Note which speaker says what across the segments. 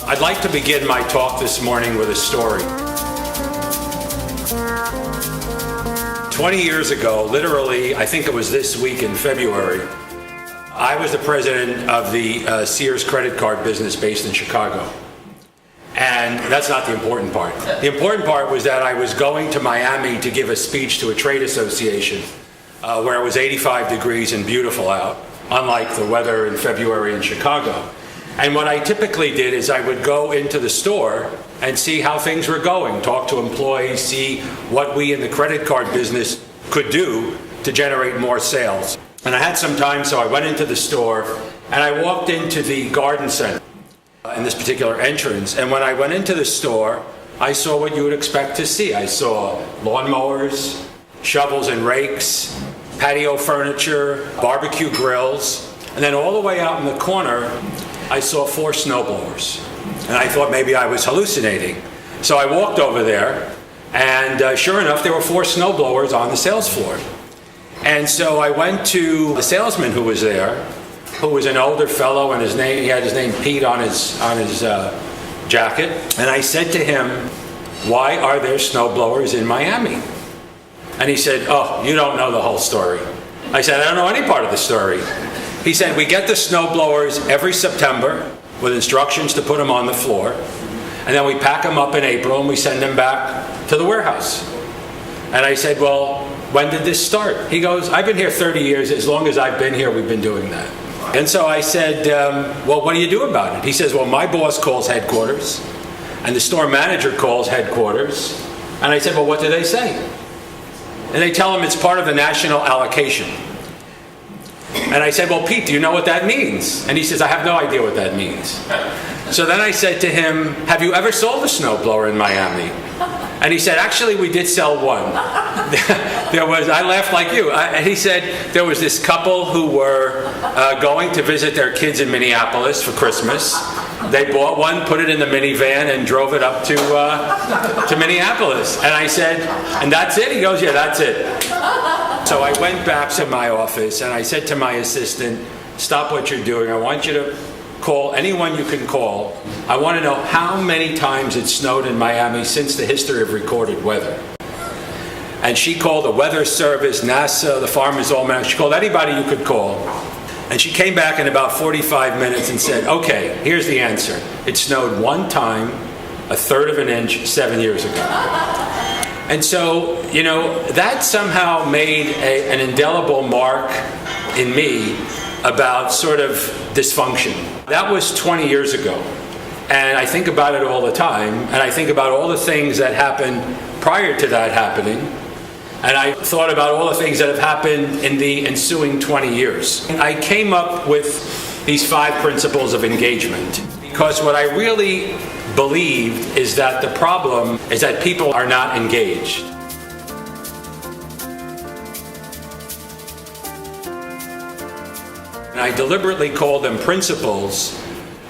Speaker 1: I'd like to begin my talk this morning with a story. 20 years ago, literally, I think it was this week in February, I was the president of the Sears credit card business based in Chicago. And that's not the important part. The important part was that I was going to Miami to give a speech to a trade association where it was 85 degrees and beautiful out, unlike the weather in February in Chicago. And what I typically did is I would go into the store and see how things were going, talk to employees, see what we in the credit card business could do to generate more sales. And I had some time, so I went into the store and I walked into the garden center in this particular entrance. And when I went into the store, I saw what you would expect to see. I saw lawnmowers, shovels and rakes, patio furniture, barbecue grills, and then all the way out in the corner, I saw 4 snowblowers. And I thought maybe I was hallucinating. So I walked over there, and sure enough, there were 4 snowblowers on the sales floor. And so I went to the salesman who was there, who was an older fellow, and he had his name Pete on his jacket. And I said to him, "Why are there snowblowers in Miami?" And he said, "Oh, you don't know the whole story." I said, "I don't know any part of the story." He said, "We get the snowblowers every September with instructions to put them on the floor. And then we pack them up in April and we send them back to the warehouse." And I said, "Well, when did this start?" He goes, "I've been here 30 years. As long as I've been here, we've been doing that." And so I said, "Well, what do you do about it?" He says, "Well, my boss calls headquarters, and the store manager calls headquarters." And I said, "Well, what do they say?" And they tell him it's part of the national allocation. And I said, "Well, Pete, do you know what that means?" And he says, "I have no idea what that means." So then I said to him, "Have you ever sold a snowblower in Miami?" And he said, "Actually, we did sell one." I laughed like you. And he said there was this couple who were going to visit their kids in Minneapolis for Christmas. They bought one, put it in the minivan, and drove it up to Minneapolis. And I said, "And that's it?" He goes, "Yeah, that's it." So I went back to my office and I said to my assistant, "Stop what you're doing. I want you to call anyone you can call. I want to know how many times it snowed in Miami since the history of recorded weather." And she called the Weather Service, NASA, the Farmer's Almanac. She called anybody you could call. And she came back in about 45 minutes and said, "Okay, here's the answer. It snowed one time, 1/3 of an inch, 7 years ago." And so, that somehow made an indelible mark in me about sort of dysfunction. That was 20 years ago. And I think about it all the time. And I think about all the things that happened prior to that happening. And I thought about all the things that have happened in the ensuing 20 years. I came up with these 5 principles of engagement because what I really believed is that the problem is that people are not engaged. And I deliberately call them principles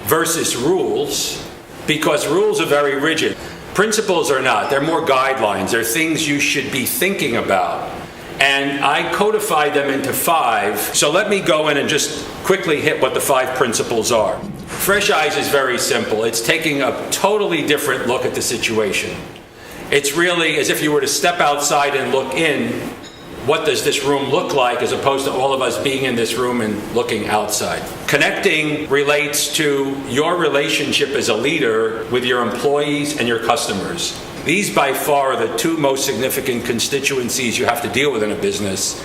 Speaker 1: versus rules because rules are very rigid. Principles are not. They're more guidelines. They're things you should be thinking about. And I codified them into 5. So let me go in and just quickly hit what the 5 principles are. Fresh eyes is very simple. It's taking a totally different look at the situation. It's really as if you were to step outside and look in. What does this room look like as opposed to all of us being in this room and looking outside? Connecting relates to your relationship as a leader with your employees and your customers. These by far are the 2 most significant constituencies you have to deal with in a business.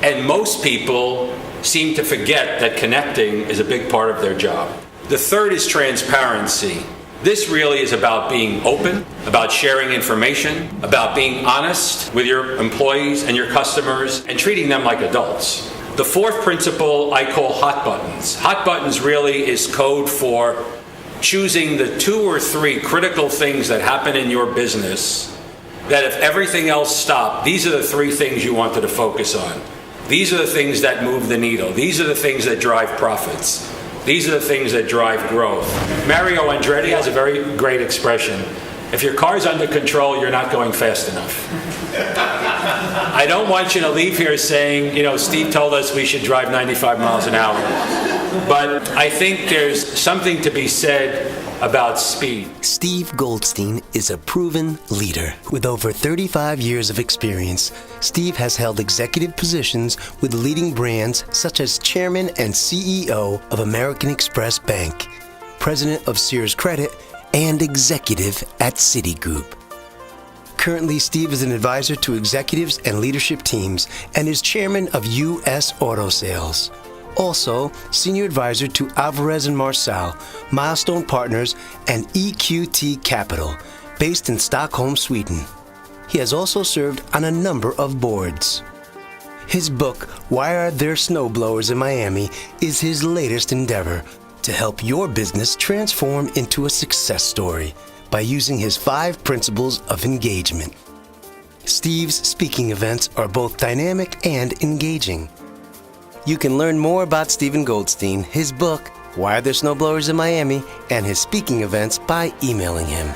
Speaker 1: And most people seem to forget that connecting is a big part of their job. The 3rd is transparency. This really is about being open, about sharing information, about being honest with your employees and your customers, and treating them like adults. The 4th principle I call hot buttons. Hot buttons really is code for choosing the 2 or 3 critical things that happen in your business that if everything else stopped, these are the 3 things you wanted to focus on. These are the things that move the needle. These are the things that drive profits. These are the things that drive growth. Mario Andretti has a very great expression. If your car's under control, you're not going fast enough. I don't want you to leave here saying, Steve told us we should drive 95 miles an hour. But I think there's something to be said about speed.
Speaker 2: Steve Goldstein is a proven leader. With over 35 years of experience, Steve has held executive positions with leading brands such as Chairman and CEO of American Express Bank, President of Sears Credit, and Executive at Citigroup. Currently, Steve is an advisor to executives and leadership teams and is chairman of U.S. Auto Sales. Also, senior advisor to Alvarez & Marsal, Milestone Partners, and EQT Capital, based in Stockholm, Sweden. He has also served on a number of boards. His book, Why Are There Snowblowers in Miami, is his latest endeavor to help your business transform into a success story by using his 5 principles of engagement. Steve's speaking events are both dynamic and engaging. You can learn more about Stephen Goldstein, his book, Why Are There Snowblowers in Miami, and his speaking events by emailing him.